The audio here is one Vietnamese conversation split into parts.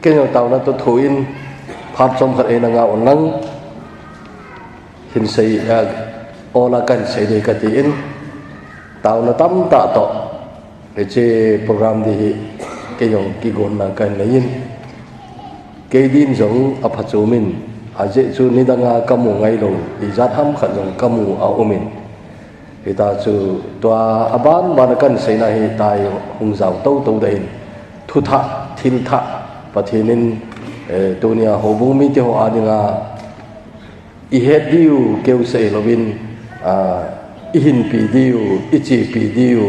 cái nhau tàu nó tôi thổi in pháp trong khát na ngạo nắng hình xây ola kan xây để cái tiền tàu nó tắm tạ tọ để chơi program thì cái dòng cái gòn là cái lấy in cái din giống áp dụng mình dễ chú ni đang kamu ngay rồi thì rất ham khẩn giống kamu ao mình thì ta chú tòa aban mà kan xây này tại hùng giàu tâu tâu đây thu thạ thiên thạ và thì nên dunia hobung mi te ho adinga I het diu kêu sei lovin ihin pi diu ichi pi diu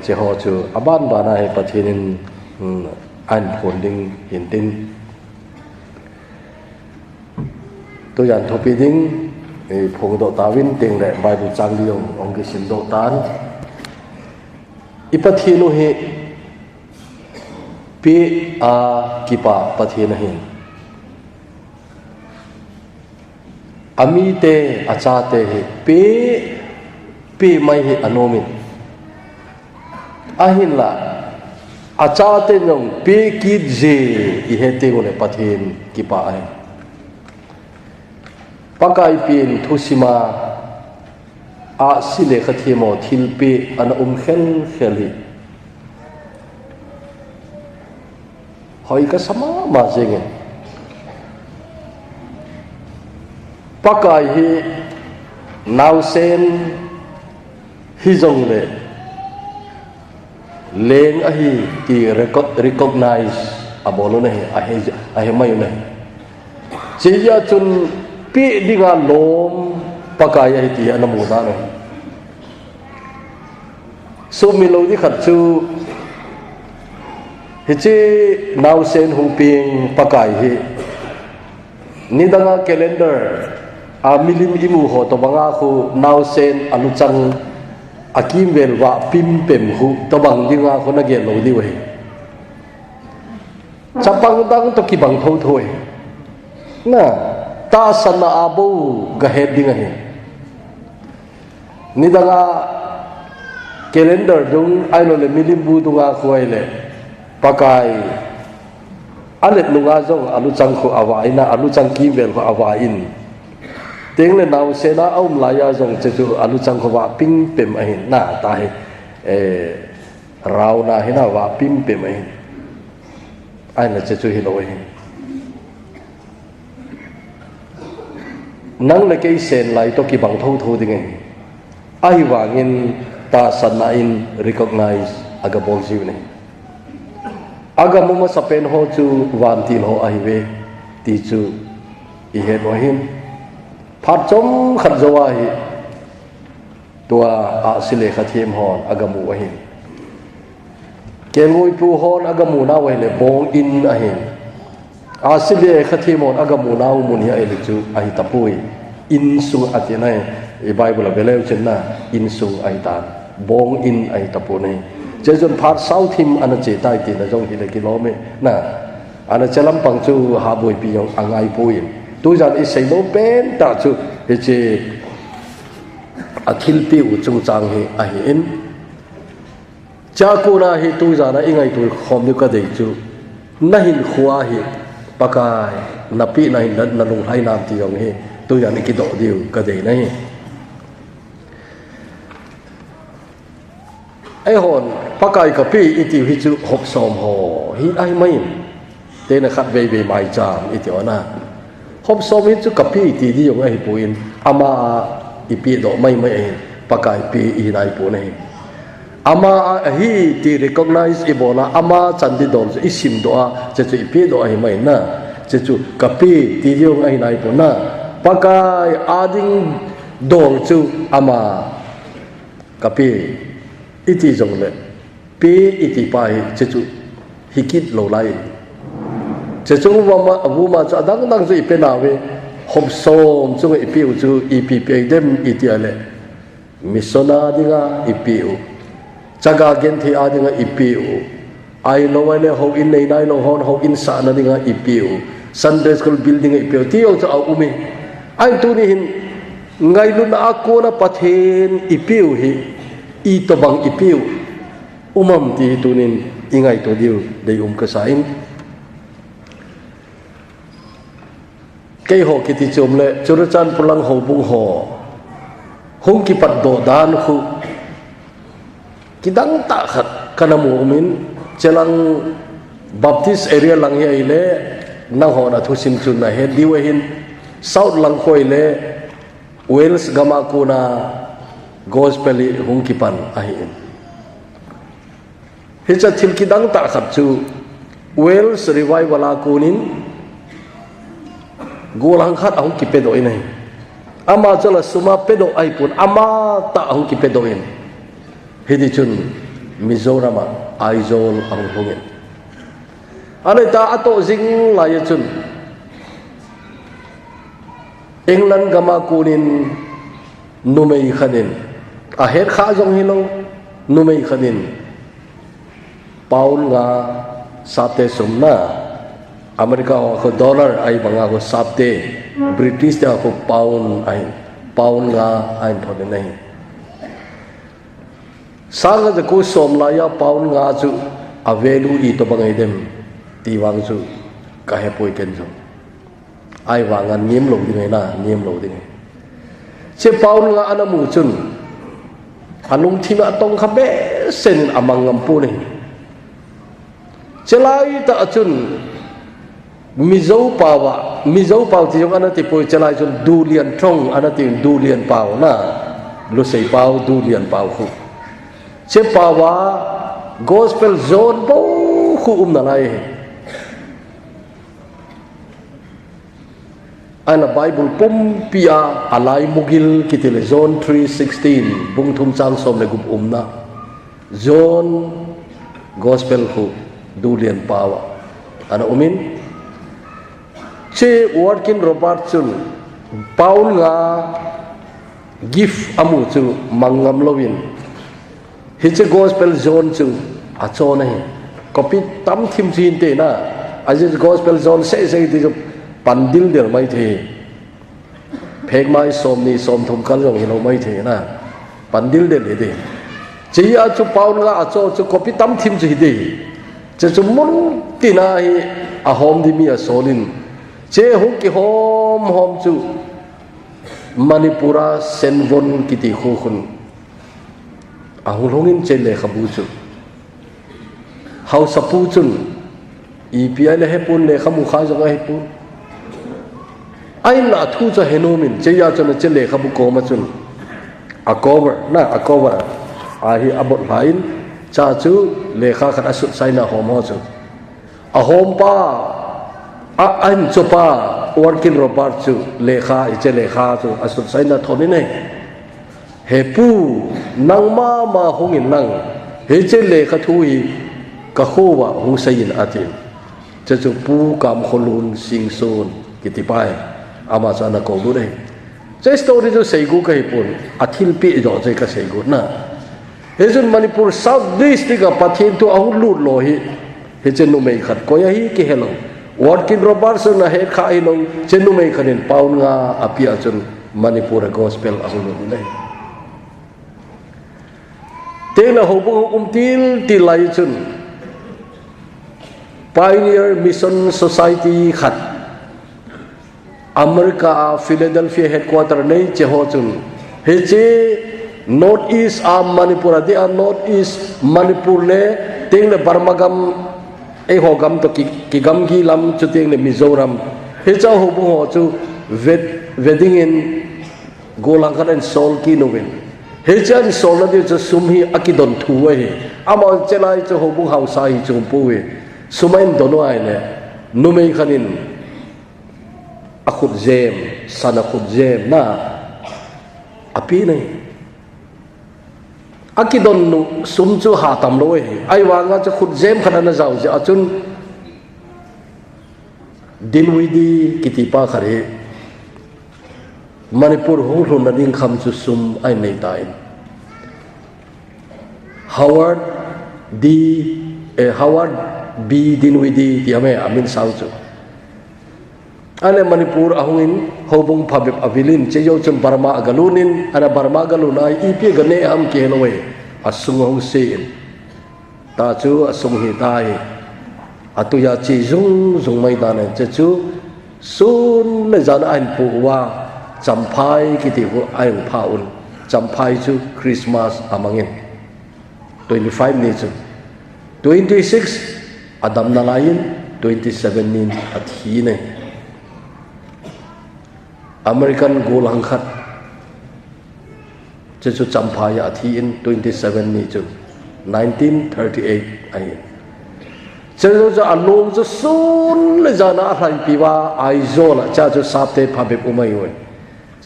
che ho chu aban bana he pathinin an holding hin tin to yan thopi ding phong do tawin teng le bible chang liong ong ki sin do tan ipathinu he pe kipa pathina hin ami te acha te hi pe mai hi anomin ahin la acha te nong pe ki je I hete gole pathin kipa ai pakai pin thusima a sile khathimo thilpe an khel kheli hoi ka sama ma jenge pakai hi nau sen hi jong le leng a hi ti recognize abolo ne a he mai ne chiya chun pi dinga lom pakai hi ti anamu da ne so mi lo di khat chu hi chi nau sen hung ping pakai hi nidanga calendar milim imu ho to banga khu nau sen aluchang akim velwa pim pem hu to bang dinga khona ge lo di we chapang dang to ki bang tho thoi na ta sana abu ga he dinga he nidanga calendar dung ailo le milim bu dunga khuai le pakai alet lunga jong aluchang khu awaina aluchang ki vel ko awain teng le naw sena aum laya jong chechu aluchang ko wa ping pem a hin na ta he rauna hina wa pim pem a hin ai na chechu hi lo hin nang le ke sen lai to ki bang tho tho ding ai wangin ta sanna in recognize aga bol jiu ne aga muma sapen ho chu wan tin ho ai ve ti chu I he no hin phat chom khat zawa hi tua a sile khathim hon aga mu hin ke ngoi pu hon aga mu na we le bong in a hin a sile khathim hon aga mu na mun hi ai le chu ai tapui in su atinai e bible belew chenna in su ai ta bong in ai tapu nei jejon phat sau thim ana che tai ti na jong hi le kilome na ana chalam pang chu ha boi pi yong angai pui tu jan I sei lo pen ta chu he che akhil pi u chung chang hi a hi in cha ko na hi tu jan a ingai tu khom ni ka dei chu na hin khuwa hi pakai na pi na hin na lung hai nam ti yong hi tu jan ki do diu ka dei na hi ai hon pakai ka pi iti hi chu hop som ho hi ai mai te na khat ve ve mai cham iti ona hop som hi chu ka pi ti di yong ai puin ama I pi do mai mai pakai pi I nai pu nei ama hi ti recognize I bona ama chan di dom I sim do a che chu I pi do ai mai na che chu ka pi ti yong ai nai pu na pakai ading dong chu ama ka pi iti jong le pe iti pai che chu hikit lo lai che chu wa ma cha dang dang chu pe na we hop som chu I pi u chu I pi pe dem iti ale misona dinga I pi u chaga gen thi a dinga I pi u ai lo wa le ho in nei nai lo hon ho in sa na dinga I pi u Sunday school building I pi u ti ong cha au umi ai tu ni hin ngai lu na ko na pathen I pi u hi I to bang I pi u ti tunin ingai to diu dei kasain cây hồ kỳ thị chôm lệ cho chan pulang hồ bung hồ hung ki pat do dan khu ki dang ta khat kana mu min chelang baptist area lang ye le nang ho na thusin chun na he diwe hin south lang khoi le wales gama ko na gospel hung ki pan a hi hi cha thil ki dang ta khat chu wales revival a kunin gulang khat ahung ki pedo inai ama chala suma pedo ai pun ama ta ahung ki pedo in hidi chun Mizoram aizol ahung hungin ane ta ato jing la ye chun England gama kunin numei khanin a het kha jong hilo numei khanin paul nga sate sumna Amerika ko dollar ay mga ko sapte British da ko pound nga ay thode nahi sanga de ko somlaya pound nga chu a value I to bangai dem tiwang chu ka he poi ken chu ai wangan nim lo ding na nim lo ding che pound nga anamu chun anung thima tong khabe sen amangam pu ni chelai ta chun Mizo paw ti yung anati po chalai chun dulian trong anati dulian paw na lusay paw dulian paw khu che pawa gospel zone po khu nalai ana bible pum pia alai mugil kitile zone 316 bung thum chang som le gup na zone gospel khu dulian pawa ana che working Robert chun paul nga gift amu chu mangam lovin hi che gospel zone chu a cho nahi copy tam thim chin te na as gospel zone se ti pandil der mai the phek mai som ni som thum kal jong hilo mai the na pandil der le de chi a chu paul nga a cho chu copy tam thim chi de che chu mun ti na hi a hom di mi a solin che hung ki hom chu Manipura senvon kiti khun ahung hongin che le khabu chu hau sapu chun EPI le hepun le khamu kha jong hepun ai na thu cha henomin che ya chon che le khabu ko ma chun a cover a hi abot lain cha chu le kha khat asut sai na hom ho chu a hom pa anh chopa working Robert chu lekha iche lekha chu asut sai na thoni nei he pu nang ma hongin nang he che lekha thui ka khowa hu sayin atin che chu pu kam kholun sing son kitipai ama sana ko du nei che story chu sei gu kai pun athil pi jo che ka sei gu na he jun Manipur south district ka pathin tu ahu lut lo hi he che nu mei khat ko ya hi ki hello working Robertson na he kha ilong chenu mai khanin paun nga apia chun Manipur gospel ahulu nei tela hobung til lai chun Pioneer Mission Society khat America Philadelphia headquarter nei che ho chun he che north east Manipur de north east Manipur le teng le Barmagam ai ho gam to ki gam gi lam chu teng le Mizoram he cha ho bu ho chu wedding in golang khan sol ki novin he cha ni sol na de chu sum hi akidon thu he ama chelai chu ho bu hau sai chu pu we sumain dono ai ne numei khanin akhut jem sana khut jem na api nei akidon nu sum chu ha tam loi ai wanga chu khut jem khana na jaw ja achun dinwidi kitipa khare Manipur hong na ding kham chu sum ai nei tai Howard B dinwidi tiame amin sau chu ane Manipur ahungin hobung phabib avilin cheyo chum Burma agalunin ana Burma galunai ipi gane am ke lowe asung hong sein ta chú sung hi tai atuya chi zung mai da ne chú sun le zan an pu wa champhai ki ti hu ai phaun champhai chu Christmas amangin 25 ni chu 26 adam na lain 27 nin athi ne American goal hangkhat chu champhai athi in 27 ni chu 1938 ai cho along cho sun le jana hai piwa aizola cha cho sapte phabe umai oi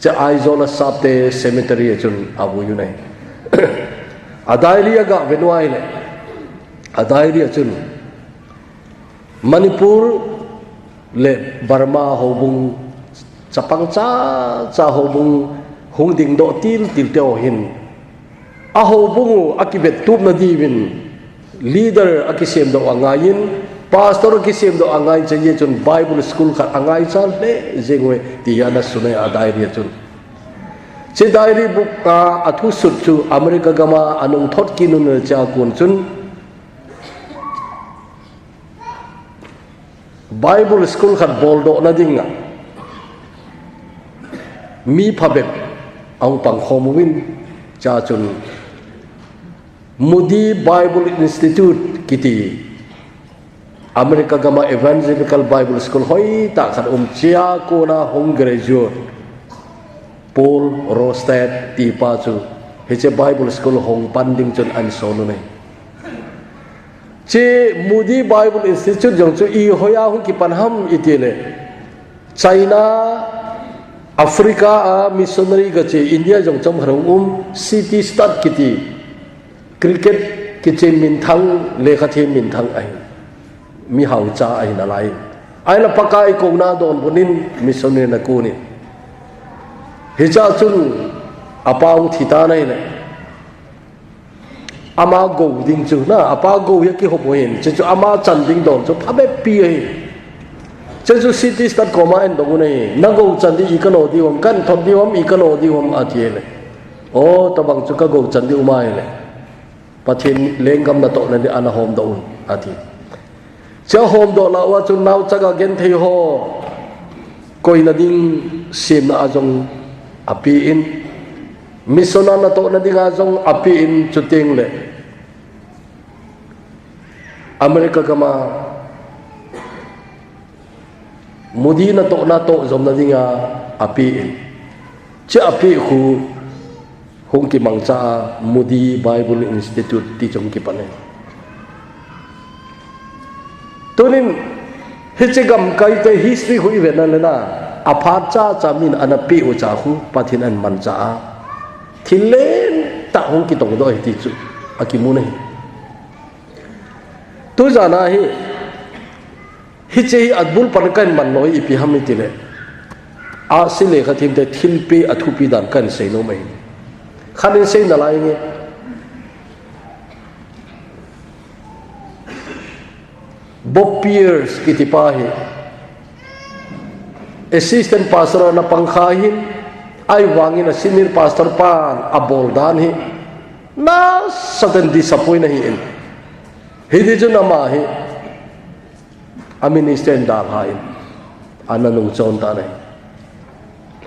cha aizola sapte cemetery chun abu yu nai adairia ga venwai le adairia chun Manipur le Burma hobung chapang cha hobung hungding do til teo hin a hobung akibet tup na divin leader akisem do angayin pastor akisem do angay chaye chun Bible school khat angay chal le jengwe tiyana sunay adairi chun che diary book ka athu sut chu America gama anung thot kinun cha kun chun Bible school khat boldo na dinga mi phabet ang pang khomwin cha chun Moody Bible Institute kiti America gama Evangelical Bible School hoi ta khat chia ko na hong graduate Paul Rostad ti pa chu heche Bible School hong panding chun an sonu nei che Moody Bible Institute jong chu I hoya hong ki panham itile China Africa missionary ga che India jong chom harung city stud kiti cricket kiche min thang le khathe min thang ai mi hau cha ai na lai ai la pakai ko na don bunin missionary na ku ni hi cha chun apau thita nai le ama go ding chu na apa go ya ki hobo hen che chu ama chan ding don chu phabe pi ai che chu city stat koma en dong nei na go chan di ikano di hom kan thom di hom ikano di hom athiele o tabang chu ka go chan di umai le pathin lengam na to na di ana hom do ati cha hom do la wa chu nau chaga gen thei ho koi na ding sim na ajong api in misona na to na ding ajong api in chuting le America kama Moody na to zom na ding api in cha api khu hong ki mangcha Moody Bible Institute ti chong ki pane tunin hichegam kai te history hu evena lena aphat cha chamin anapi u cha hu pathin an man cha thilen ta hong ki tong do ti chu akimu nei tu jana hi hiche adbul parkan man noi ipi hamitile a sile khathim te thilpi athupi dan kan sei no mai khanin sei na lai nge Bob Pierce kitipahi assistant pastor na pangkhahin ay wangin na senior pastor pan aboldan hi na sudden disappoint na hiin hindi jo namahi a minister dal hain ananung chon ta nai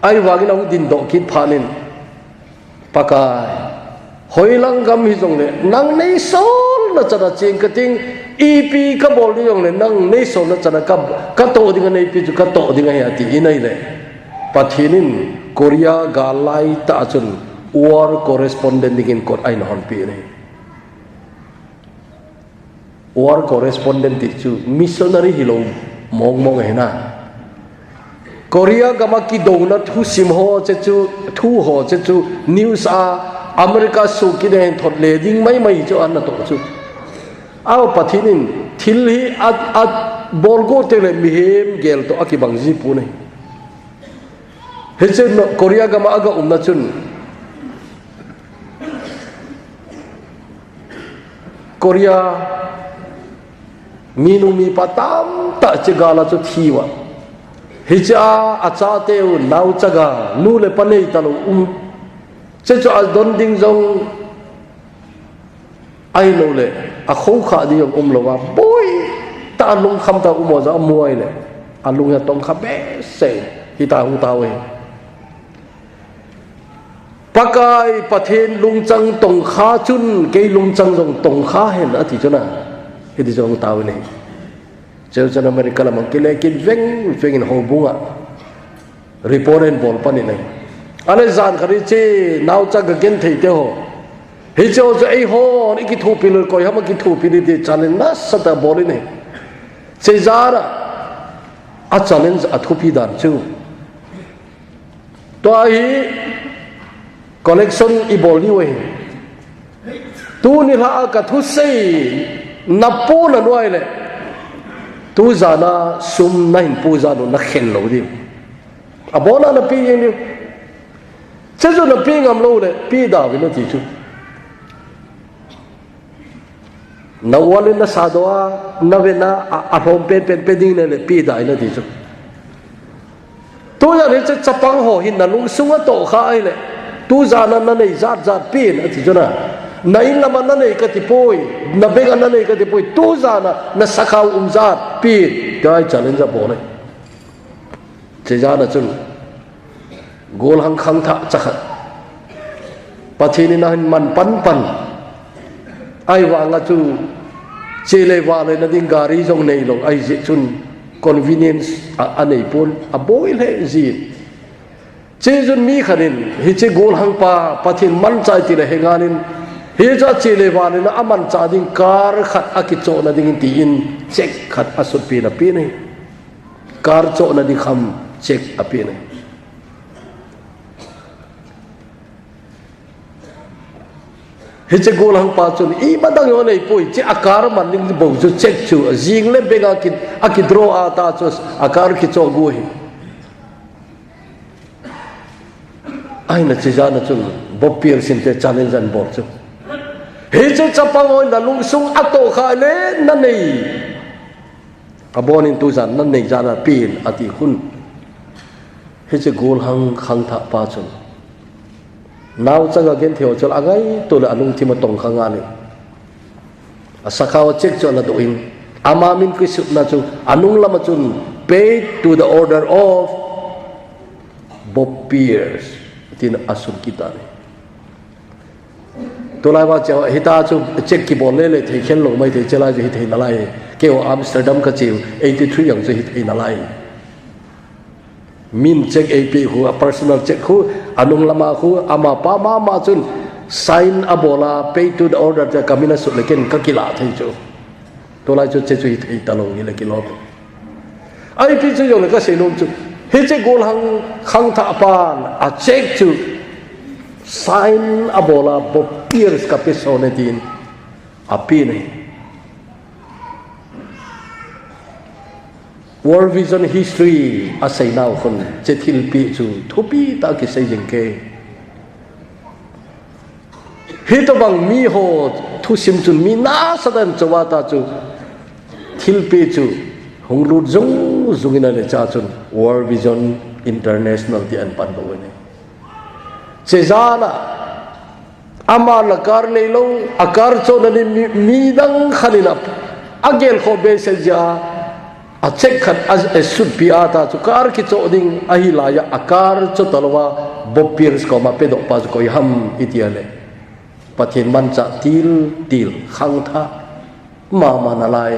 ay wangin ang din do kit phanin pakai hoilang gam hi jong le nang nei sol na chana ching kating ipi ka bol ni jong le nang nei sol na chana ka to ding nei pi ju ka to ding ai ati inai le pathinin Korea galai ta chun war correspondent dingin kot ai non pi nei war correspondent ti chu missionary hilo mong he na Korea gama ki dona thu sim ho che chu thu ho che chu news America su ki den thot le ding mai chu an na to chu aw pathinin thil hi at bolgo te le mihem gel to akibang ji pu nei he che Korea gama aga umna chun Korea minu mi patam ta che gala chu thiwa hija acha teu nau chaga nu le panei talo che cho al don ding jong ai lo le khâu khá đi ông lo wa boy ta lung khăm ta mo za muai le lung ya tong kha be se hi ta hu ta we pakai pathen lung chang tong kha chun ke lung chang jong tong kha hen a ti chona hi ti jong ta we ne cheu chana America la mang ke le kin veng in ho bunga report and bol pani nei ale zan khari che nau cha ga gen thei te ho hi cheu cho ei ho ni ki thu pilul koi ham ki thu pili de challenge na sata bol nei che zara a challenge a thu pi dan chu to hi collection i bol ni we tu ni la ka thu sei na po na noi le tu zana sum na hin pu zanu na khen lo di abona na pi ni che zo na pi ngam lo le pi da vi no ti chu na wale na sadwa na ve na a hom pen ding le pi da ina ti chu tu ya ni che chapang ho hin na lung sunga to kha ai le tu zana na nei zat pi na ti chu na na in lama na nei ka ti poi na bega na nei ka ti poi tu zana na sakhaw zat pi kai challenge a bo le che zana chun gol hang khang tha chakha pathini na hin man pan ai wa nga chu chele wa le na ding gari jong nei lo ai je chun convenience anei pon a boil he ji che jun mi khanin hi che gol hang pa pathin man chai ti le henganin hi cha chele wa le na aman cha ding kar khat akicho na ding ti in check khat asut pi na pi nei kar cho na di kham check api nei hi che gol hang pa chun I badang yo nei poi che akar man ning bo chu check chu jing le bega ki akidro ata chu akar ki cho gu hi ai na che jana chun bo pier sin te challenge an bo chu hi che chapang oi na lung sung ato kha le na nei abonin tu zan na nei jana pin ati khun hi che gol hang khang tha pa chun now cha ga gen theo chol agai to la anung thima tong khanga ni asakhaw check chol la do in ama min ki sup na chu anung lama chun paid to the order of Bob Pierce tin asun kita ni to la ba cha hita chu check ki bon le thei khen lo mai thei chala ji thei na lai ke o Amsterdam ka chiu 83 yang ji thei na lai min check AP hu personal check hu anung lama hu ama pa ma chun sign abola pay to the order ta kamina su leken ka kila thai chu to lai chu che chu thei talong ni le kilo ai pi chu yo le ka sei nom chu he che gol hang khang tha pan a check chu sign abola bo years ka pesone din api nei World Vision History asay now kon chetil pi chu thupi ta ki sei jing ke hito bang mi ho thu sim chun mi na sadan chawa ta chu thil pi chu honglu jong zungina le cha chun World Vision International ti an pan bo ne chezana ama la kar le lo akar cho na ni mi dang khanina agel kho be se ja a check khat as a should be ata chu kar ki cho ding ahi la ya akar cho talwa bopirs ko ma pe do pa ko ham itiale pathin man cha til khang tha ma na lai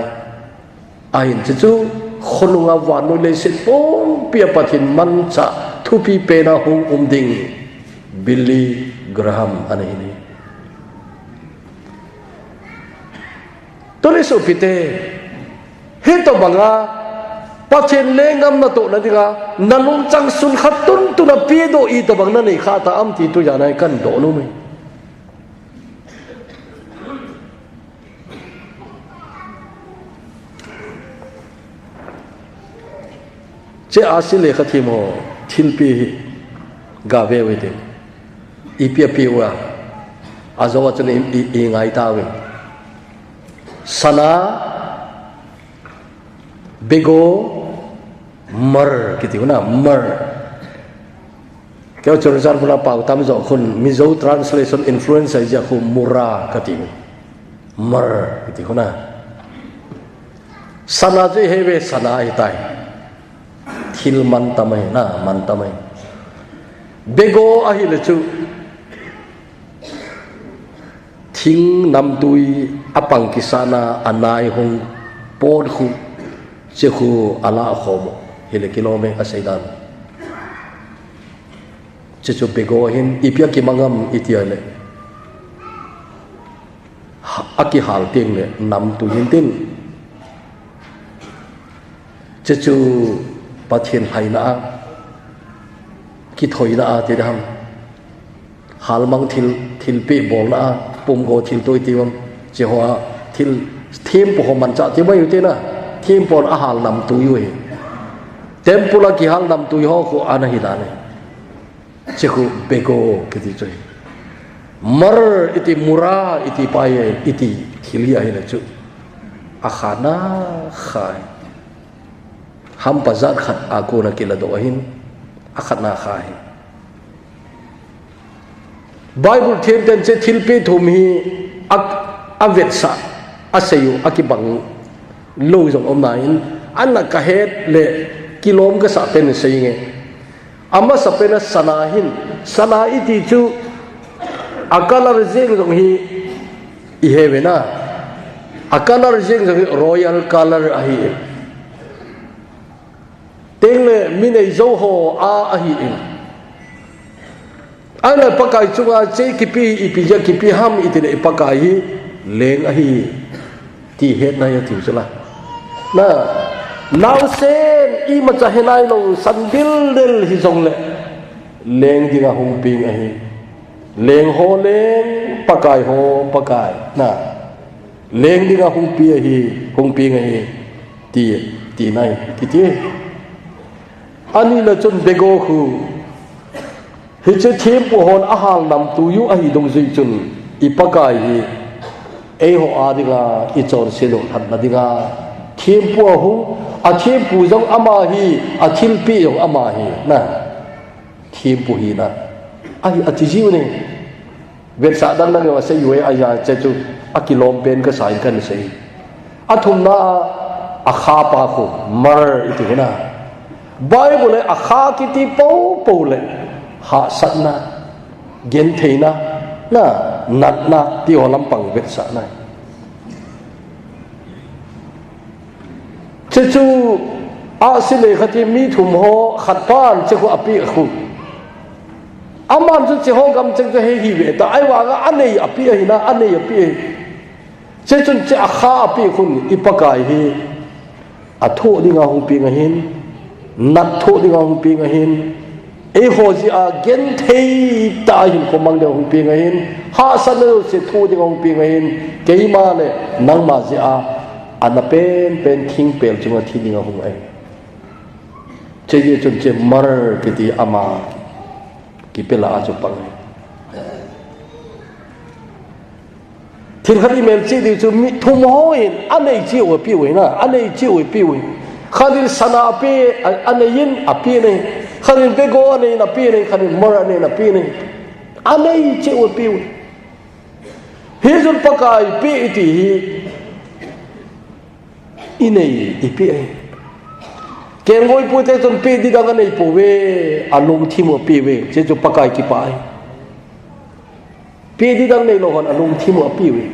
ain chu khonunga wanu le se pom pia pathin man cha thu pi pe na hung ding Billy Graham ani ni tole so pite hito banga pathen lengam na to na dinga nalung chang sun khatun tu na pi do I to bang na nei kha ta am ti tu ya nai kan do no mai che asile khathi mo thilpi ga ve we de ipia wa azawa chen I ngai ta we sana bego mar kiti na mar kau cerita pula pau tam zo khun mizo translation influencer ja khu mura kati mar iti hona sana je heve sana itai thil man tamai na man tamai bego ahi le chu thing nam tui apang kisana anai hong pod khu che khu ala khom hele kilome asaidan che chu bego hin ipia ki mangam itiale aki hal ting le nam tu hin tin che chu pathian hai na ki thoi na ti dam hal mang thil pe bol na pum go thil toi tiwam che hoa thil thêm po man cha ti mai te na thêm por a hal nam tu yu he tempula ki hal nam tu ho ko ana hi da ne che khu bego ki ti choi mar iti mura iti paye iti khilia hi la chu a khana khai ham pazat khat aku na kila do hin a khat na khai Bible thêm ten che thil pe thum hi avet sa asayu akibang lo jong om nain anna ka het le kilom ka sa pen sayinge ama sa pen sanahin sana iti chu akalar jeng jong hi I hevena akalar jeng jong royal color ahi tengle minei zo ho a ahi ana pakai chunga che kipi ipija kipi ham itine pakai leng ahi ti het na ya tiu sala na now sen I ma cha henai lo sandil del hi jong le leng dinga hung ping ahi leng ho leng pakai ho pakai na leng dinga hung pi ahi hung ping ahi ti nai ti ani la chun bego khu hi che thêm po hon a hal nam tu yu ahi dong zui chun I pakai hi e ho adiga I chor selo hat nadiga thêm po hu a thêm pu jong ama hi a thil pi jong ama hi na thêm pu hi na ai a chi jiu ne vet sa dan na wa se yue a ya che chu a kilom pen ka sai kan sei a thum na a kha pa khu mar iti na Bible a kha ki ti po le ha satna gen theina na natna ti holam pang vet sa nai che chu a sile khati mi thum ho khat pan che ko api khu aman chu che ho gam cheng che he hi ve ta ai wa ga anei api hi na anei api che chun che a kha api khun ipakai hi a tho dinga hung pi nga hin nat tho dinga hung pi nga hin e ho ji a gen thei ta hin ko mang de hung pi nga hin ha san no se tho dinga hung pi nga hin ke ma le nang ma ji a ana pen king pel chunga thi dinga hung ai che ye chun che mar ke ti ama ki pela a chu pang thil khali mel chi di chu mi thum ho in anei chi o pi we na anei chi o pi we khalil sana pe anein api ne khalil bego ane na pi ne khalil mar ane na pi ne anei chi o pi we he jun pakai pi iti hi inei ipi ai ken goi pu te chun pi di dang nei pu we alung thim o pi we che chu pakai ki pai pi di dang nei lo hon alung thim o pi we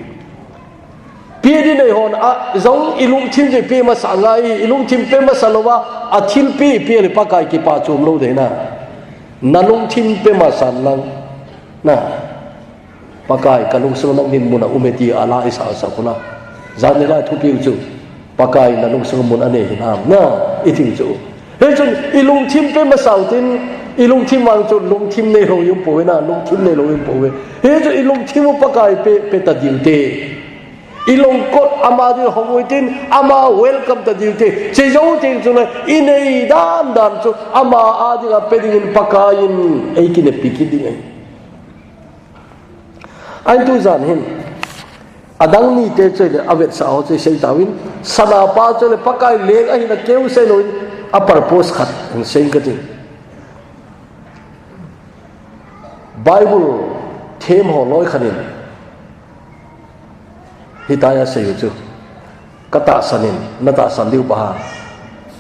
pi di nei hon a zong ilung thim je pi ma sa ngai ilung thim pe ma sa lo wa a thil pi le pakai ki pa chum lo de na nalung thim pe ma san lang na pakai kalung sung nang nin muna umeti ala isa sa kula zanela thu pi chu pakai nalung sung mun ane hinam na iting chu he chun ilung thim pe ma sau tin ilung thim wang chu lung thim nei ro yum po na lung thim nei ro yum po we he chu ilung thim pakai pe ta diu te ilong kot ama di hongoi tin ama welcome ta diu te che jo te chu na inei dan chu ama a di ga pe ding pakain ei ki ne piki ding ai anh tu zan hin adang ni te chele avet sa ho che sei tawin sana pa chele pakai leng a hin a keu se loin a purpose khat an sei ka ti Bible them ho loi khanin hitaya sayu chu kata sanin nata sandiu pa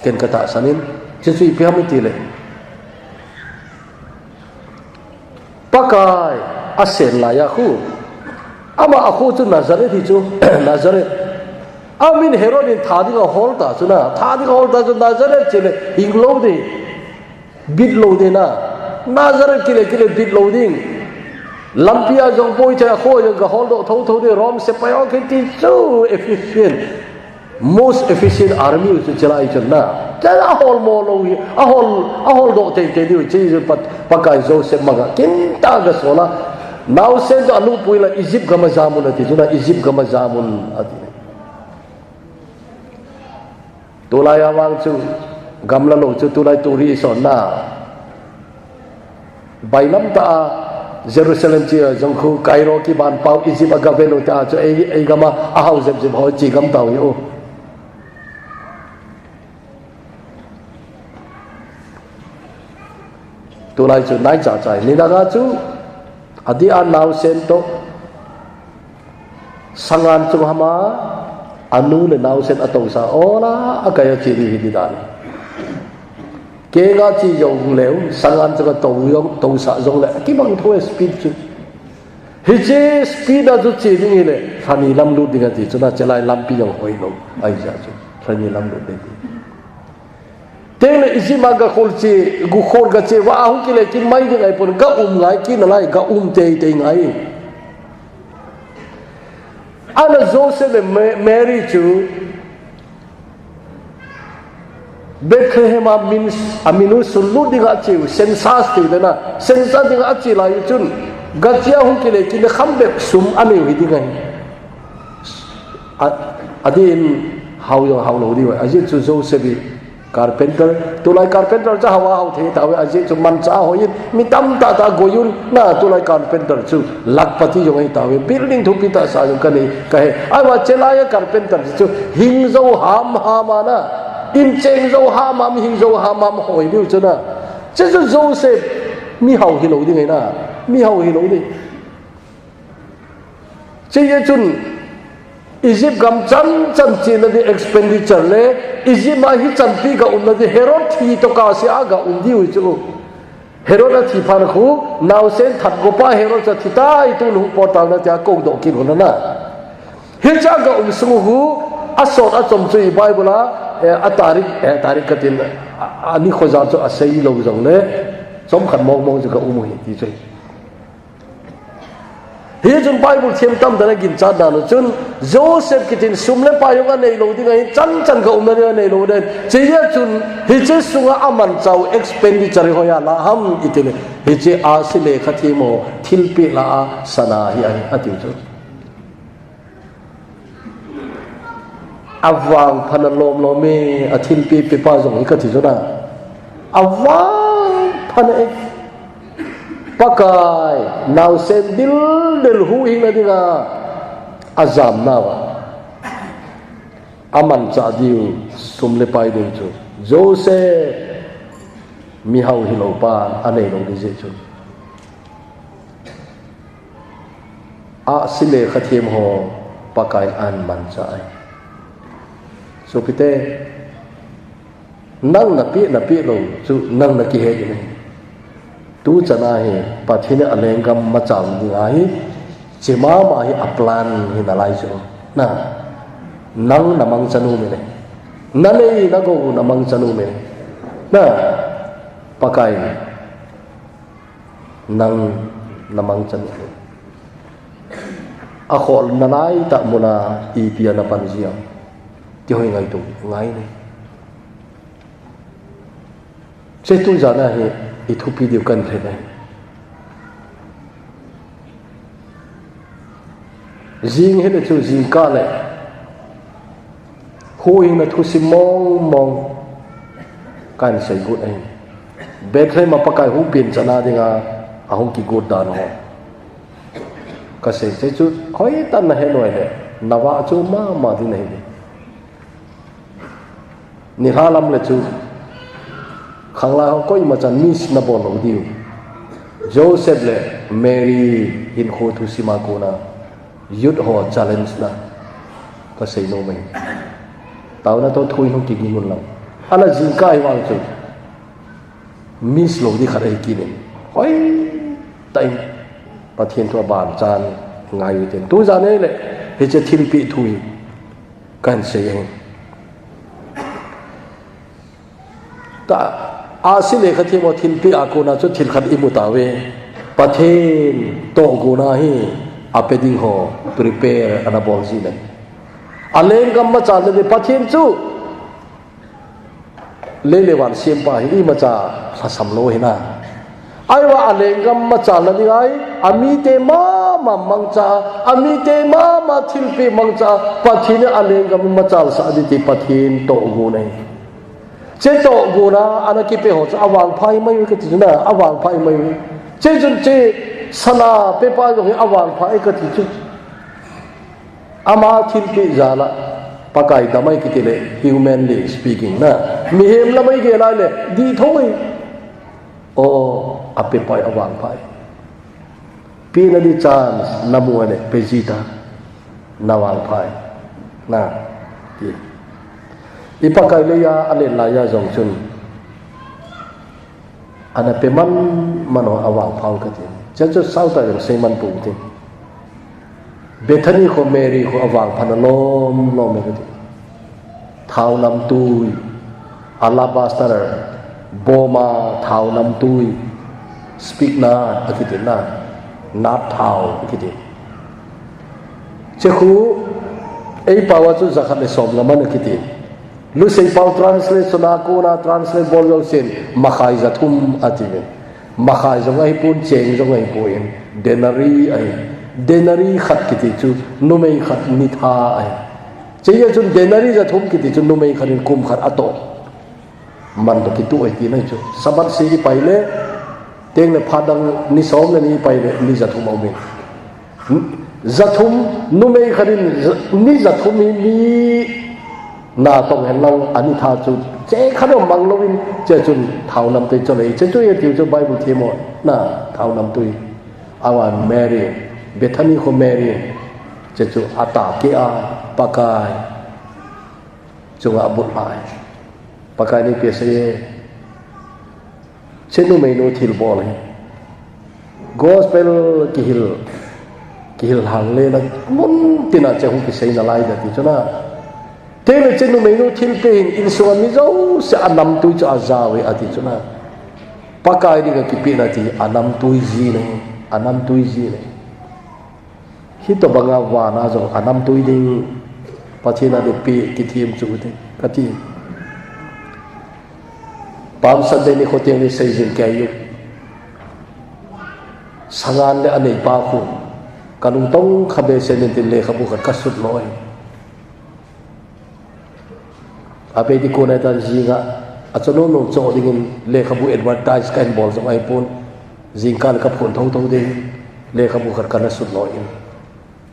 ken kata sanin jesu ipiamiti le pakai asen la ya khu ama aku tu Nazaret itu Nazaret amin Herodin thadi ka holta suna thadi ka holta tu Nazaret chile inglo de bit lo de na Nazaret kile bit lo ding lampia jong poi cha kho jong ka holdo tho de Rome se payo ke ti so efficient most efficient army tu chalai chna chala hol mo lo ahol do te di chi pakai Joseph maga kinta ga sola now send anu puila Egypt gama jamun ati tuna Egypt gama jamun ati tulai awang chu gamla lo chu tulai turi so na bailam ta Jerusalem chi jongkhu Cairo ki ban pau Egypt agavelo ta chu ei gama ahau jeb ho chi gam tau yo tulai chu nai cha chai ni daga chu adi an now send to sangan chu hama anu le now send atau sa ola akaya chi ri di dan ke ga chi yong leu sangan chu to yong to sa jong le ki bang thoi speed chu hi che speed a chu chi ding le thani lam lu ding ati chu na chelai lam pi yong hoi lo ai ja chu thani lam lu de tele isi maga kholchi gu khor ga che wa hu kile kin mai ding ai pon ga ngai kin lai ga te ngai ana Joseph Mary chu Bethlehem means aminu sulu dinga chi census ti dana census dinga chi la chun ga chia hu kile kin khambe sum ame wi dinga adin how lo di wa aji chu Joseph carpenter tulai carpenter cha hawa hau the tawe aje chu man cha hoin mi tam ta goyun na tulai carpenter chu lakpati jong ai tawe building thu pita sa jong kani kahe awa chelaya carpenter chu hing zo ham na in cheng zo ham hing zo ham hoi diu chu na chu Joseph mi hau hi lo di ngai na mi hau hi lo di che ye chun Egypt gam chan chi na di expenditure le Egypt ma hi chan pi ga na di Herod thi to ka se aga di wi chu Herod thi phar khu now sen that go pa Herod cha thi ta I tu lu po ta na cha ko do kin na hi cha ga su hu asot a chom chui Bible a tarik katin ani khoza chu asai lo jong le chom khan mong chu ka hi ti chei hi chun Bible them tam dana gin cha da no chun Joseph kitin sumle payong a nei lo ding ai chan ka na nei lo den che ya chun hi che sunga aman chau expenditure hoya la ham itile hi che asile khathi mo thilpi la sana hi ai atiu chu awang phanalom lo me athilpi pe pa jong hi khathi jona awang phane pakai now sen dil hu hi na dinga azam na wa aman cha diu sumle pai ding chu Joseph mi hau hi lo pa anei lo di je chu a sile khathem ho pakai an man cha ai so pite nang na pi lo chu nang na ki he ni tu chana hi pathina alengam macham dingai chema ma hi aplan hi nalai chu na nang namang chanu me ne nale na go namang chanu me na pakai nang namang chanu a khol nalai ta muna I pia na panjia ti hoi ngai tu ngai ne che tu jana hi ithupi diu kan the dai jing he le chu jing ka le hui na thu si mong kan sai gut ai betre ma pakai hu pin chana dinga ahong ki gut dan ho ka se chu khoi tan na he noi le nawa chu ma di nei ni halam le chu khangla ho koi ma chan mis na bon lo diu Joseph le Mary in ho thu sima ko na yut ho challenge na ka sei no mai tau na to thui no ki gi mun lam ala jing kai wang chu mis lo di khare ki ne hoi tai pathian to ban chan ngai wi ten tu za ne le he che thil pi thui kan sei eng ta asi le khathi mo thil pi a ko na chu thil khat imu ta we pathian to go na hi apeding ho prepare ana bol ji ne aleng gam ma cha le pathian chu le le wan siam pa hi ma cha sam lo hi na ai wa aleng gam ma cha la ni ai ami te ma mang cha ami te ma thil pi mang cha pathian aleng gam ma cha sa di ti pathian to go nei che to go na ana ki pe ho cha awang phai mai ka ti na awang phai mai che jun che sana pe pa jo awang phai ka ti chu ama thil pi zala pakai damai ki tele humanly speaking na mi hem la mai ge lai le di thoi o ape pai awang phai pi na di chance namu ne pejita nawang phai na ti ipakai le ya ale la ya jong chun ana pe man mano awang phau ka ti cha chu sau ta jong sei man pu ti Bethany ko Mary ko awang phanalom lom ka ti thau nam tui alabaster boma thau nam tui speak na akiti na nat thau akiti che khu ei pawa chu zakhat le som la man akiti lu sei pau translate sona ko na translate bol lo sen makhai zathum atime makhai jong ai pun cheng jong ai poin denari khat kiti chu numei khat ni tha ai cheya chun denari zathum kiti chu numei kharin kum khat ato man to kitu ai ti nai chu sabat si pai le teng le phadang ni som le ni pai le ni zathum au me zathum numei kharin ni zathum ni na tong hen lang ani tha chu che khadom mang lovin che chun thau nam te chole che chu ye tiu chu bible themo na thau nam tui awan Mary Bethany ko Mary che chu ata ke a pakai chung abut ai pakai ni pe se che nu me no thil bol he gospel ki hil hang le na mun tina che hu ki sei na lai da ti chuna te le che nu me no thil pe in so mi zo se anam tu cha azawe ati chuna pakai ni ka ki pe na ti anam tu ji ne hito banga wana jo anam tu ding pathina de pe ki thim chu te kati pam sade ni khoteng ni sei jin kya yu sangan le anei pa khu kanung tong khabe se ne tin le khabu khat kasut loi ape di ko na ta jinga achono no cho ding le khabu advertise kan bol jong ai pon jingkan ka phon thau thau de le khabu khat kana sut loi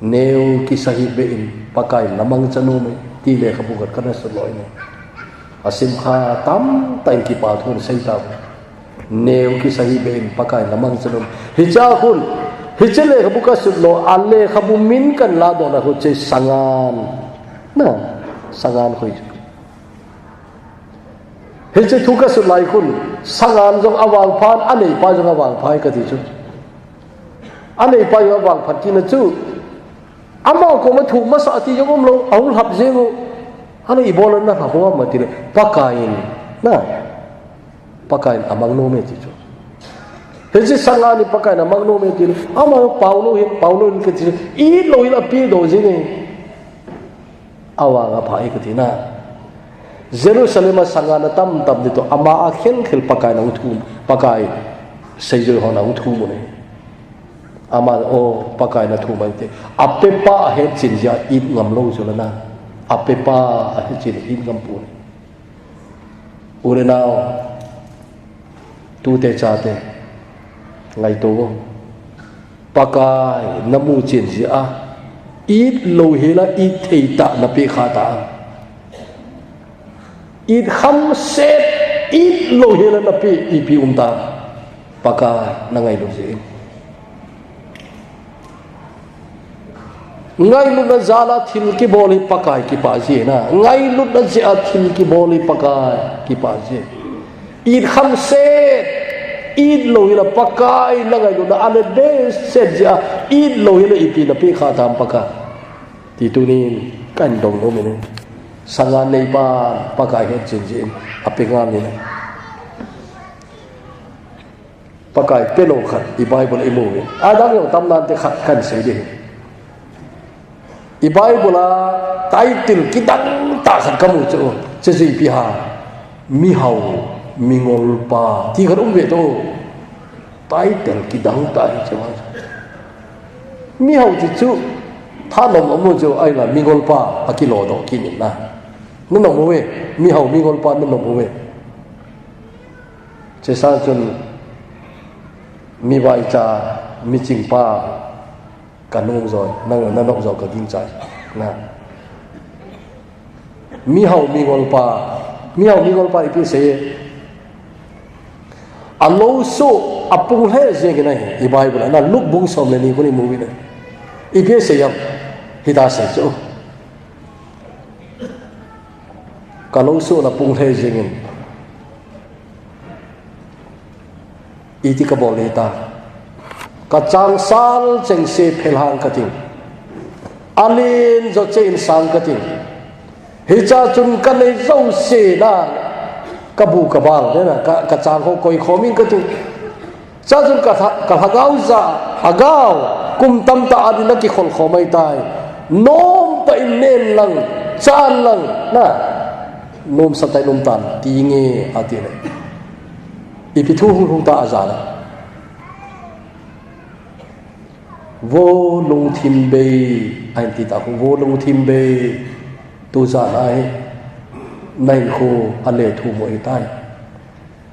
neu ki sahi be in pakai lamang chanu me ti le khabu khat kana sut loi ne asim kha tam tai ki pa thun sei ta neu ki sahi be in pakai lamang chanu hicha khun hichele khabu ka sut lo alle khabu min kan la do na ho che sangan na sangan khoi hiche thuka su lai khun sangan jong awang phan anei pa jong awang phai ka ti chu anei pa yo awang phan ti na chu ama ko ma thu ma sa ti jong lo aul hap jengo ana ibol na ha ho ma ti le pakain na pakain amang no me ti chu hiche sangan ni pakain amang no me ti le ama paulo ke ti I lo ila pi do jine awang a phai ka ti na Jerusalem sangana tam di to ama a khel pakai na uthu pakai seijo hona uthu mune ama o pakai na thu mai te apepa he chinja it ngam lo jolana apepa he chin it ngam pu ure nao tu te cha te ngai to pakai namu chinja it lo hela it theita na pe khata it kham set it lo hela na pe ipi umta paka na ngai lo je ngay lúc nó ra là thil ki boli pakai ki pa ji na ngay lúc nó ra thil ki boli pakai ki pa ji ít khăm se ít lôi là pakai là ngay lúc nó ăn đế se ja ít lôi là ít là pi khá tham pakai thì tu ni kan dong no mình sangan nei pa pakai hết chuyện gì apingan ni pakai pelo khat i bible i movie adang yo tamnan te khat kan se di i bible la title kidang ta khat kamu chu che ji pi ha mi hau mi ngol pa ti khat ve to title kidang ta che ma mi hau ji chu tha nom amu chu ai la mi ngol pa akilo do kinin na no no mo we mi hau mi ngol pa no no mo we che sa chun mi vai cha mi ching pa cả nông rồi năng năng động rồi cả kinh chạy nè mi hậu mi ngol pa ipi se alo so apung he je cái này i bible na lúc bung som này ko ni movie này ipi se yam hita se cho kalau so na pung he je ngin iti ka bol ta ka chang sal cheng se phelhang ka ting alin zo chen sang ka ting hi cha chun ka nei zo se na ka bu ka bal de na ka chang ho koi khomin ka ting cha chun ka hagau za hagau kum tam ta adina ki khol khomai tai nom pa in nen lang chan lang na nom sa tai nom tan ti nge ati le ipi thu hung ta azala vô lung thim be anh ti ta ko vô lung thim be tu za nai nai kho ale thu mo itai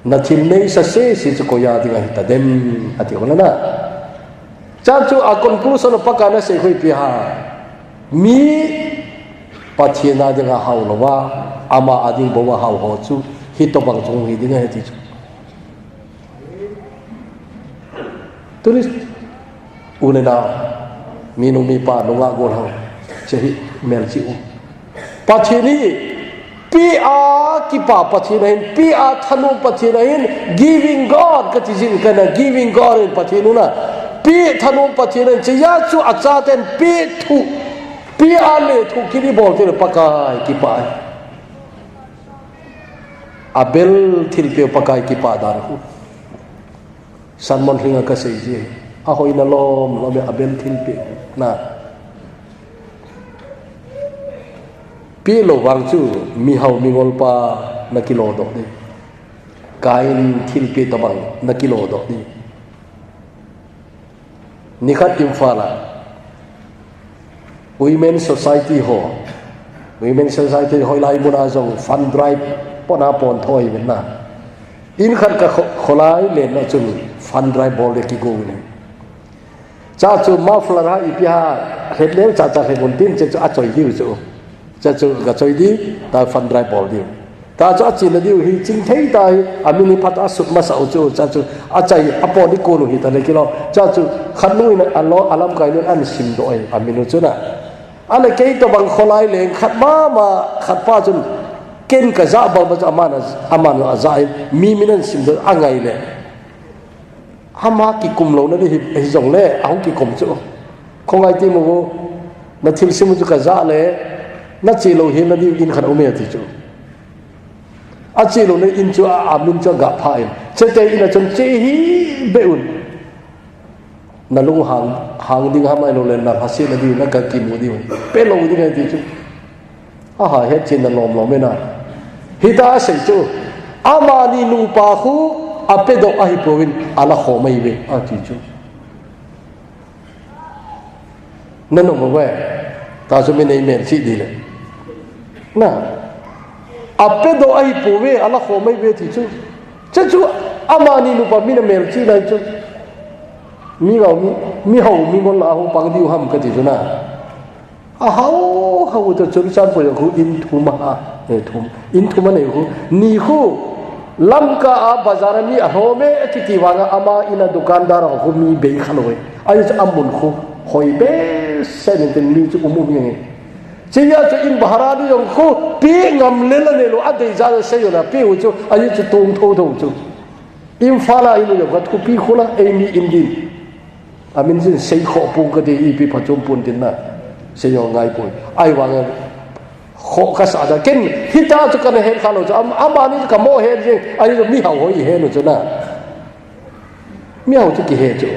na thim nei sa se si ko ya dinga hita dem ati ko na cha chu a conclusion pa ka na se khoi pi ha mi pathina dinga haw lowa ama ading bo wa haw ho chu hito bang chung hi dinga he ti chu tulis ulena minu mi pa nunga gol hang chehi mel chi u pathini pi a ki pa pathinain pi a thanu pathinain giving god ka tijin kana giving god in pathinuna pi thanu pathinain che ya chu acha ten pi thu pi a le thu kini bol te pakai ki pa abel thil pe pakai ki pa dar hu sanmon hinga ka sei je a hoi na lom lo be abel thil pe na pi lo wang chu mi hau mi ngol pa na kilo do ni kain thil pe tabang na kilo do ni nikhat imfala women society hoi lai muna jong fund drive pona pon thoi men na in khan ka kholai le na chun fund drive bol le ki go ne cha chu mafla ra ipia het le cha he bun tin che chu a choi diu chu cha chu ga choi di ta fund drive bol diu ta chu a chin na diu hi ching thei tai amini phat a sut ma sa chu cha chu a chai a po ni ko nu hi ta le ki lo cha chu khan nui na allo alam kai nu an sim do ai aminu chu na ale ke to bang kholai le khat ma khat pa chun ken ka za ba amana azai mi minan sim do angai le hama ki kum lo na hi jong le au ki kom chu khongai ti mo na thil sim chu ka za le na chi lo hi na di in khan o me ti chu a chi lo ne in chu a min chu ga phai che te ina chon che hi beun na lu hang ding hamai lo le na hasi na di na ka ki mo di pe lo di ga ti chu a ha he chin na lom lo me na hita sei chu amani nu pa khu apedo ahi provin ala khomai ve ati chu nano mo we ta so me nei men si di le na apedo ahi pove ala khomai ve ti chu chu amani nu pa mina mel chi lai chu mi hau mi ngol la ho pang diu ham ka ti chu na a hau to chu chan po khu in thuma ne thum in thuma ne khu ni khu lamka a bazar mi a home kiti wanga ama ina dukandar ho mi be khaloi ai cha amun khu hoi be sen ten mi chu umum yang chỉ ya cho in bahara đi dùng khu pi ngầm lên là này lo ăn ra là xây rồi pi chu ai chu tung thâu thâu chu in pha la in dùng cái khu pi khu la em mi in đi amin sin xây khó pung cái đi pi phát chôm pun tin na xây rồi ngay pun ai vang khó cái sao đó kinh hít ra cho cái này hết khá rồi cho ama ni cái mô hết chứ ai rồi mi hậu hỏi hết rồi cho na mi hậu cho cái hết chứ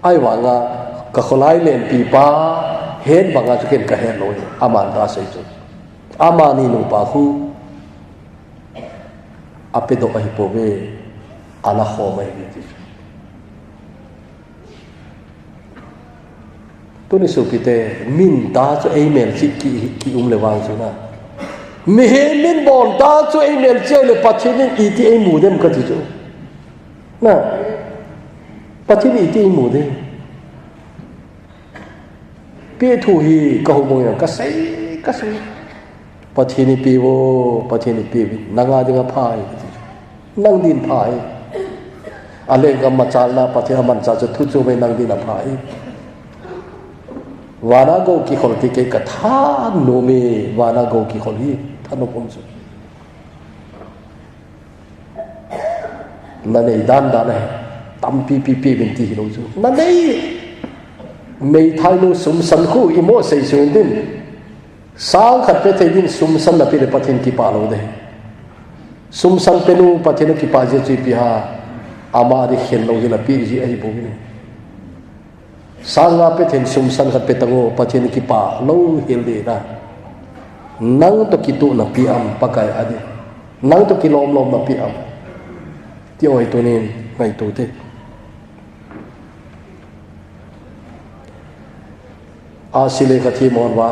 ai vang cái khó lái lên pi pa hết bằng cái chuyện cái hết rồi aman ta xây chứ amani nụ pa khu apedo ai po về ala khó mai đi tôi nói số kite min ta cho email chỉ ki lewang chứ na mi he min bon ta cho email chơi le pathin ETA mu dem ka chứ na pathin ETA mu de pi thu hi ka ho mo ka sei pathin pi wo pathin pi nanga dinga phai nang din phai ale ga machal na pathin man cha thu chu me nang din na phai Vanago ki kholi ke katha no me vanago ki kholi thano pomsu nanei dan này tam pi binti lo chu nanei mei thai no sum san khu imo sei sun din sang khat pe thei din sum san na pi le pathin ki pa lo de sum san pe nu pathin ki pa je chi pi ha ama ri khen lo hi la pi ji ai bo ni sang pe then sum san khat pe tango pathin ki pa lo hil de na nang to ki tu na pi am pakai ade nang to ki lom na pi am ti oi to nin ngai to te a sile ka thi mon wa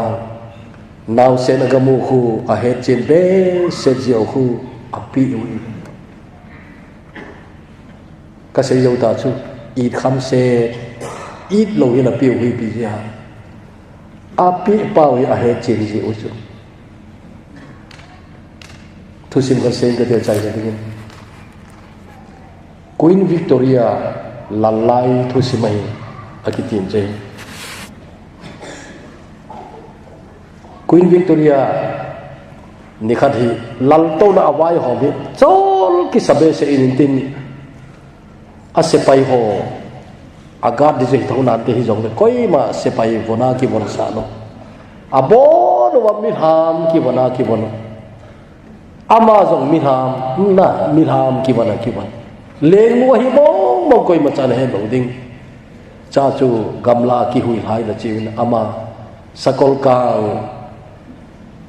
naw se na gamu khu a het chen be se jiao khu a pi ui ka se yo ta chu i kham se ít lâu như là biểu huy bị gì à bị bao nhiêu hết chuyện gì ôi chú thu xin con xem cái điều chạy ra đi Queen Victoria là lai thu xin mày ở cái tiền chơi Queen Victoria ni khát hi lal to na awai ho bi chol ki sabe se in tin ase pai ho agat di jeng thau nan te hi jong le koi ma se pai vona ki bon sa no abo no wa mi ham ki vona ki bon ama jong mi ham na mi ham ki vona ki bon leng mu hi mong mong koi ma chan he lo ding cha chu gamla ki hui hai la chiun ama sakol ka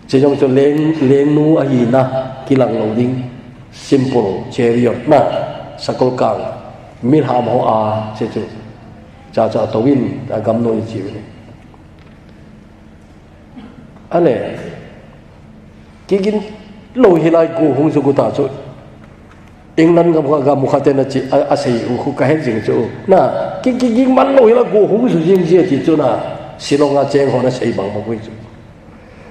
chỉ trong chỗ lên nu a hi na ki lang lo ding simple chariot na sakol ka mi ham ho a che chu cha cha to win da gam no chi ni ane ki gin lo hi lai ku hung su ku ta chu England ga mu khate na chi a sei khu ka hen jing chu na ki gin man lo hi la ku hung su jing ji chi chu na silonga cheng ho na sei bang ma ku chu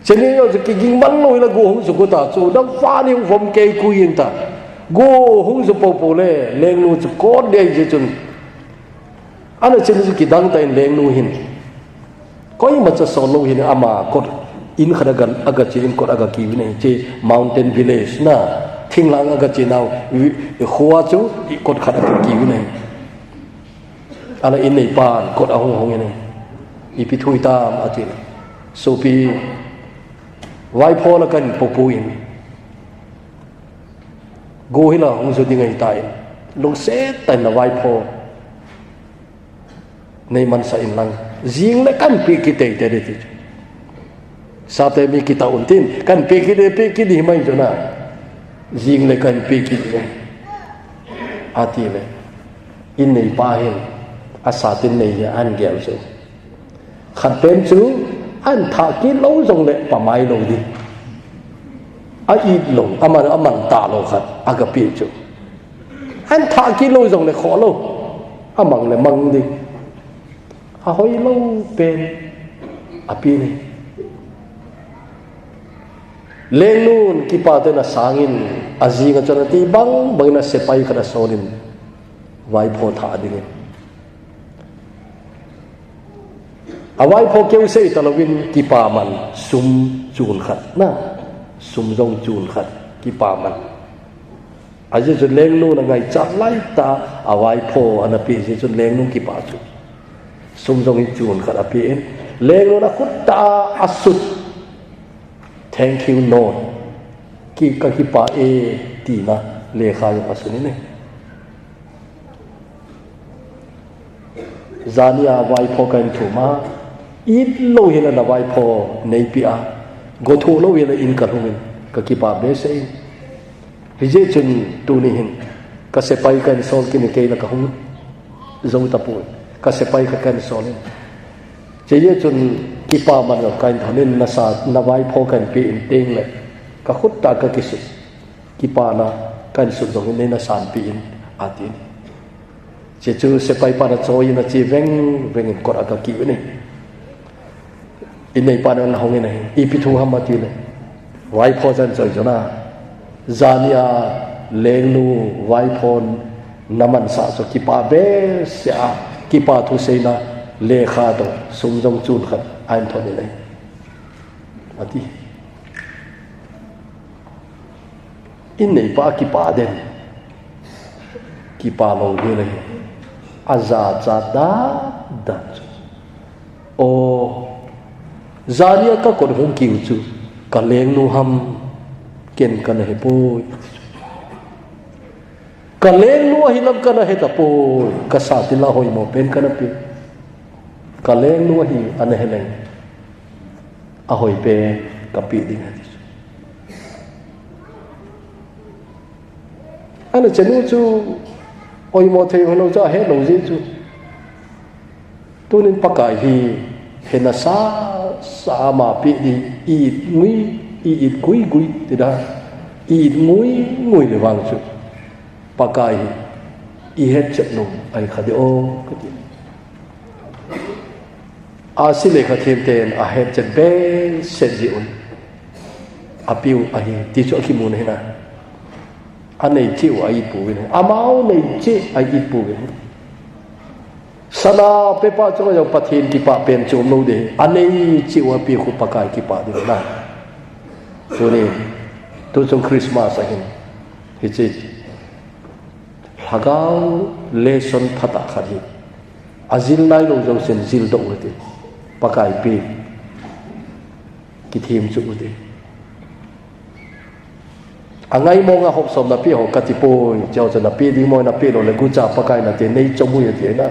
cho nên là cái kinh văn nói là go hung sục ta chú đang phá đi phong cây cuyin ta go hung sục bầu lệ lên nu chú cốt đây chứ chun anh ấy cho nên cái đăng tay lên nu hin có những mặt solo hin ama cốt in khada gan aga chỉ in cốt aga kiwi này chỉ mountain village na thing lang aga chỉ nào hoa chú cốt khada kiwi này anh ấy in này pan cốt ahong hong này ipi thui tam atin so pi vai pho là cần phục vụ in go hi là không số tiếng ngày tại lúc sẽ tại là vai pho này mình sẽ in lăng riêng lại cần pi cái tệ tệ đấy sao tại mi kita ổn tin cần pi cái đi mấy chỗ nào riêng lại cần pi cái này ati này in này ba hin asa tin này anh ghẹo chứ khát bên chú anh thà cái lâu rong lệ bà mai lâu đi ít lâu aman ta lâu khát aga pi chú anh thà cái lâu rong lệ khó lâu amang lệ mang đi hỏi lâu bên pi này lên luôn cái pa tên là sangin azi nga cho nó ti bang na sepai kada sonin vai pho thà đi awai pho keu sei talawin ki pa man sum chun khat na sum jong chun khat ki pa man aje chu leng nu na ngai chat lai ta awai pho anapi je chu leng nu ki pa chu sum jong chun khat api en leng nu na khut ta asut thank you no ki ka ki pa e ti na le kha yo asuni ne zania wai pho kan thu ma it lo hela na wai pho nei pi a go thu lo hela in ka hungin ka ki pa be se hije chun tu ni hin ka se pai kan sol ki ni ke la ka hung zo ta pu ka se pai ka kan sol je ye chun ki pa man ka kan thanin na sa na wai pho kan pi in teng le ka khut ta ka ki su ki pa na kan su dong ni na san pi in atin je chu se pai pa na choi na chi veng veng ko ka ki ni in nei pa na hong ni i pi thu ham ti le wai pho jan choi jona zania lengnu wai phon naman sa so ki pa be sia ki pa thu seina le kha do sum jong chun khat ain thon ni ati in nei pa ki pa den ki pa lo ge le aza za da o zania ka kon hong ki chu ka lengnu ham ken kan he po ka lengnu hilam kan he ta po ka sa ti la hoi mo pen kan pi ka lengnu hi an he leng a hoi pe ka pi ding ha ti ana chenu chu oi mo thei hono cha he lo ji chu tunin pakai hi hena sa ma pi di i ngui i gui gui ti da i ngui le wang chu pakai i het chet no ai khade o ka ti a si le kha them ten a het chet be se ji un apiu a hi ti cho ki mun he na anei chi wa i pu ne amao nei chi ai i pu ne sana pe pa cho yo pathin ki pa pen chum no de anei chi wa pi khu pakai ki pa de na tu ni tu chung Christmas ahin hi chi hagau lesson thata khadi azil nai lo jong sen zil do de pakai pi ki thim chu de angai mo nga hop som na pi ho katipo chao cha na pi di mo na pi lo le gu cha pakai na te nei chomu ye te na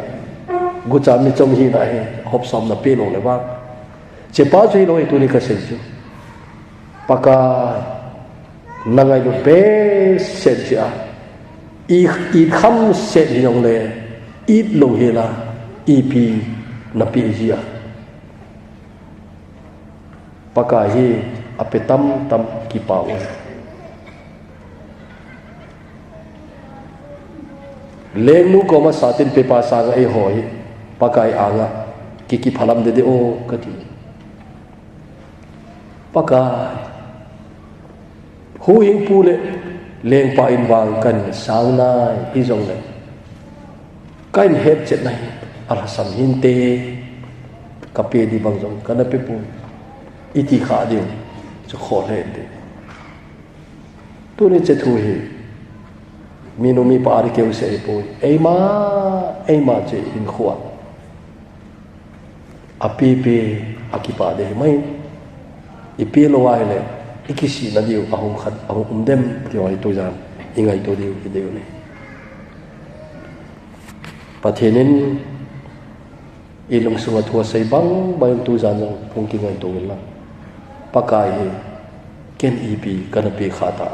gu cha mi chom hi na he hop som na pi lo le ba che pa chui lo tu ni ka sen chu paka nangai lo be sen cha i kham se ni yong le i lo he la i pi na pi ji a paka hi apetam tam ki pa o leng nu ko ma satin pe pa sa ga e hoi pakai anga ki phalam de o kati pakai hu hing pu le leng pa in wang kan sang nai hi jong le kain het chet nai ala sam hin te ka pe di bang jong kana pe pu iti kha dio chu kho le de tu ne che thu hi minu mi pa ri keu se po ei ma che in khuwa api pe akipa de mai ipi lo ai le ikisi na diu ahum khat ahum dem ti oi to jam ingai to diu hi diu ne pathenin ilung sunga thua sei bang bayang tu jan jong phung ki ngai to la pakai hi ken ipi kana pe khata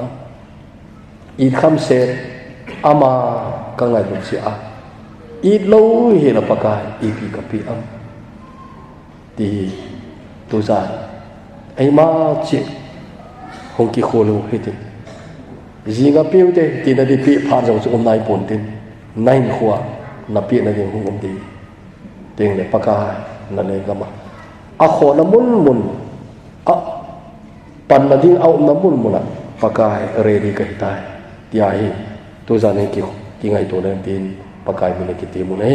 i kham se ama ka ngai lu si a i lo hi la pakai ipi ka pi am ti tu jan ai ma che hong ki kholo hiti jinga piu te ti na di pi pha jong chu nai pon tin nai khwa na pi na ding hum ti teng le paka na le gama a kho na mun a pan na ding au na mun paka re ri ka hitai tia hi tu za ne ki ngai to le tin pakai mi le ki ti mu ne